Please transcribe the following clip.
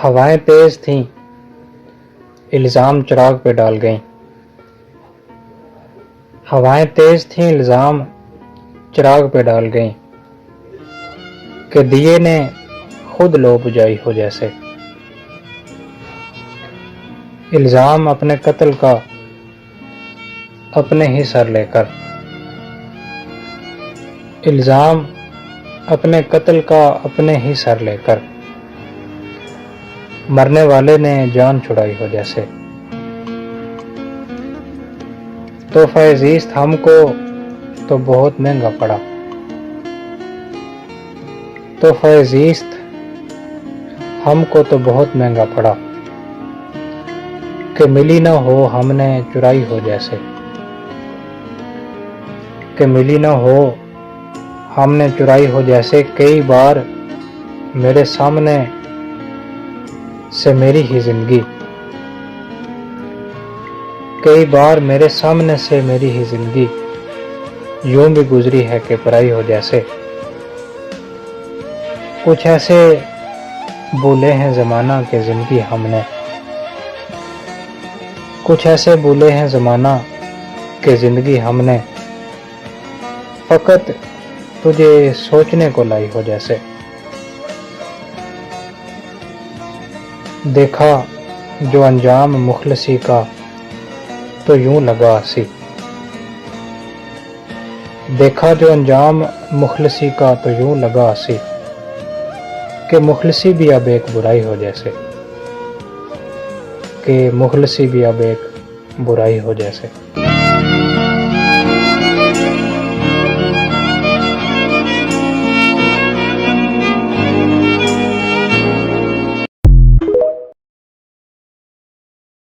हवाएं तेज थीं, इल्ज़ाम चिराग पे डाल गईं। हवाएं तेज थीं, इल्ज़ाम चिराग पे डाल गईं कि दिए ने खुद लो बुझाई हो जैसे। इल्ज़ाम अपने कत्ल का अपने ही सर लेकर, इल्ज़ाम अपने कत्ल का अपने ही सर लेकर, मरने वाले ने जान छुड़ाई हो जैसे। तोहफ़ा ज़ीस्त हमको तो बहुत महंगा पड़ा, तोहफ़ा ज़ीस्त हमको तो बहुत महंगा पड़ा कि मिली न हो हमने चुराई हो जैसे। कि मिली न हो हमने चुराई हो जैसे। कई बार मेरे सामने से मेरी ही ज़िंदगी, कई बार मेरे सामने से मेरी ही ज़िंदगी यूं भी गुजरी है कि पराई हो जैसे। कुछ ऐसे भूले हैं ज़माना के ज़िंदगी हमने, कुछ ऐसे भूले हैं ज़माना के ज़िंदगी हमने, फ़कत तुझे सोचने को लाई हो जैसे। देखा जो अंजाम मुखलसी का तो यूं लगा हंसी, देखा जो अंजाम मुखलसी का तो यूं लगा हंसी कि मुखलसी भी अब एक बुराई हो जैसे। कि मुखलसी भी अब एक बुराई हो जैसे।